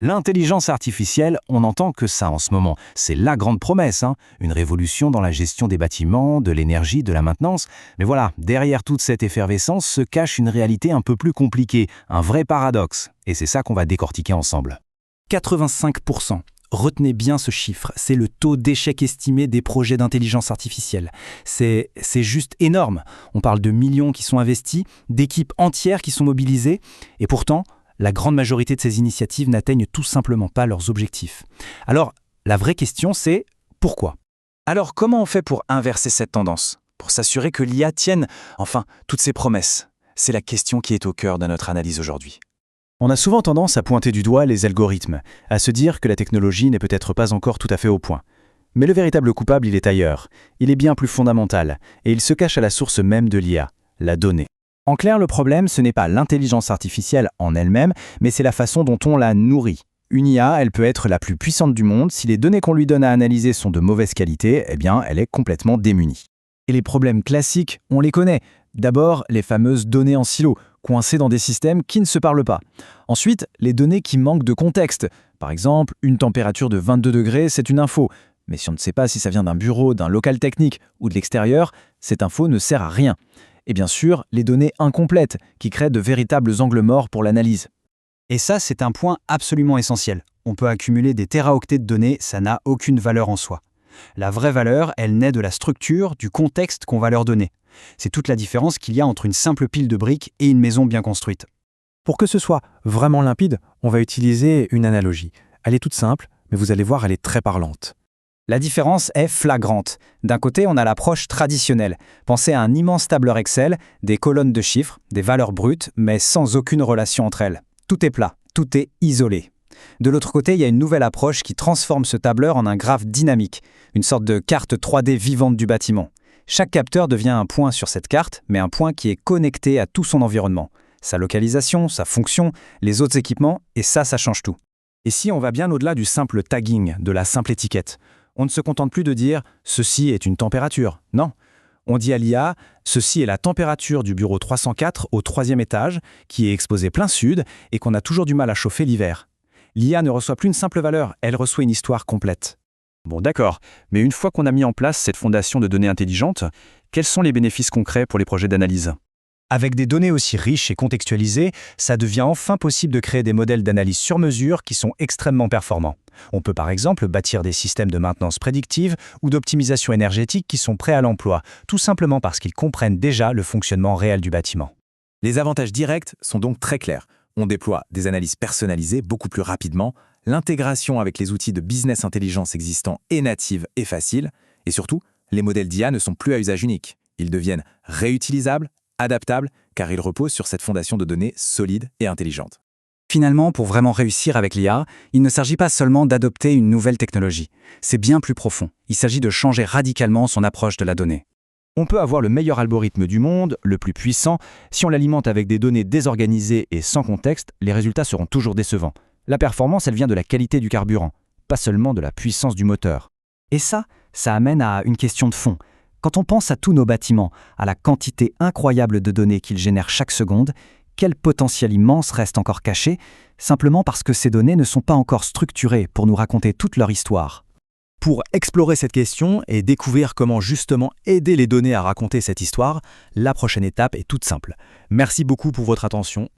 L'intelligence artificielle, on entend que ça en ce moment. C'est la grande promesse, hein. Une révolution dans la gestion des bâtiments, de l'énergie, de la maintenance. Mais voilà, derrière toute cette effervescence se cache une réalité un peu plus compliquée, un vrai paradoxe. Et c'est ça qu'on va décortiquer ensemble. 85%. Retenez bien ce chiffre, c'est le taux d'échec estimé des projets d'intelligence artificielle. C'est juste énorme. On parle de millions qui sont investis, d'équipes entières qui sont mobilisées, et pourtant, la grande majorité de ces initiatives n'atteignent tout simplement pas leurs objectifs. Alors, la vraie question, c'est pourquoi ? Alors, comment on fait pour inverser cette tendance ? Pour s'assurer que l'IA tienne, enfin, toutes ses promesses ? C'est la question qui est au cœur de notre analyse aujourd'hui. On a souvent tendance à pointer du doigt les algorithmes, à se dire que la technologie n'est peut-être pas encore tout à fait au point. Mais le véritable coupable, il est ailleurs. Il est bien plus fondamental, et il se cache à la source même de l'IA, la donnée. En clair, le problème, ce n'est pas l'intelligence artificielle en elle-même, mais c'est la façon dont on la nourrit. Une IA, elle peut être la plus puissante du monde. Si les données qu'on lui donne à analyser sont de mauvaise qualité, eh bien, elle est complètement démunie. Et les problèmes classiques, on les connaît. D'abord, les fameuses données en silo, coincées dans des systèmes qui ne se parlent pas. Ensuite, les données qui manquent de contexte. Par exemple, une température de 22 degrés, c'est une info. Mais si on ne sait pas si ça vient d'un bureau, d'un local technique ou de l'extérieur, cette info ne sert à rien. Et bien sûr, les données incomplètes, qui créent de véritables angles morts pour l'analyse. Et ça, c'est un point absolument essentiel. On peut accumuler des téraoctets de données, ça n'a aucune valeur en soi. La vraie valeur, elle naît de la structure, du contexte qu'on va leur donner. C'est toute la différence qu'il y a entre une simple pile de briques et une maison bien construite. Pour que ce soit vraiment limpide, on va utiliser une analogie. Elle est toute simple, mais vous allez voir, elle est très parlante. La différence est flagrante. D'un côté, on a l'approche traditionnelle. Pensez à un immense tableur Excel, des colonnes de chiffres, des valeurs brutes, mais sans aucune relation entre elles. Tout est plat, tout est isolé. De l'autre côté, il y a une nouvelle approche qui transforme ce tableur en un graphe dynamique, une sorte de carte 3D vivante du bâtiment. Chaque capteur devient un point sur cette carte, mais un point qui est connecté à tout son environnement. Sa localisation, sa fonction, les autres équipements, et ça change tout. Et si on va bien au-delà du simple tagging, de la simple étiquette, on ne se contente plus de dire « ceci est une température ». Non, on dit à l'IA « ceci est la température du bureau 304 au 3e étage, qui est exposé plein sud et qu'on a toujours du mal à chauffer l'hiver ». L'IA ne reçoit plus une simple valeur, elle reçoit une histoire complète. Bon, d'accord, mais une fois qu'on a mis en place cette fondation de données intelligentes, quels sont les bénéfices concrets pour les projets d'analyse ? Avec des données aussi riches et contextualisées, ça devient enfin possible de créer des modèles d'analyse sur mesure qui sont extrêmement performants. On peut par exemple bâtir des systèmes de maintenance prédictive ou d'optimisation énergétique qui sont prêts à l'emploi, tout simplement parce qu'ils comprennent déjà le fonctionnement réel du bâtiment. Les avantages directs sont donc très clairs. On déploie des analyses personnalisées beaucoup plus rapidement, l'intégration avec les outils de business intelligence existants est native et facile, et surtout, les modèles d'IA ne sont plus à usage unique. Ils deviennent réutilisables, adaptables, car ils reposent sur cette fondation de données solide et intelligente. Finalement, pour vraiment réussir avec l'IA, il ne s'agit pas seulement d'adopter une nouvelle technologie. C'est bien plus profond. Il s'agit de changer radicalement son approche de la donnée. On peut avoir le meilleur algorithme du monde, le plus puissant. Si on l'alimente avec des données désorganisées et sans contexte, les résultats seront toujours décevants. La performance, elle vient de la qualité du carburant, pas seulement de la puissance du moteur. Et ça amène à une question de fond. Quand on pense à tous nos bâtiments, à la quantité incroyable de données qu'ils génèrent chaque seconde, quel potentiel immense reste encore caché, simplement parce que ces données ne sont pas encore structurées pour nous raconter toute leur histoire. Pour explorer cette question et découvrir comment justement aider les données à raconter cette histoire, la prochaine étape est toute simple. Merci beaucoup pour votre attention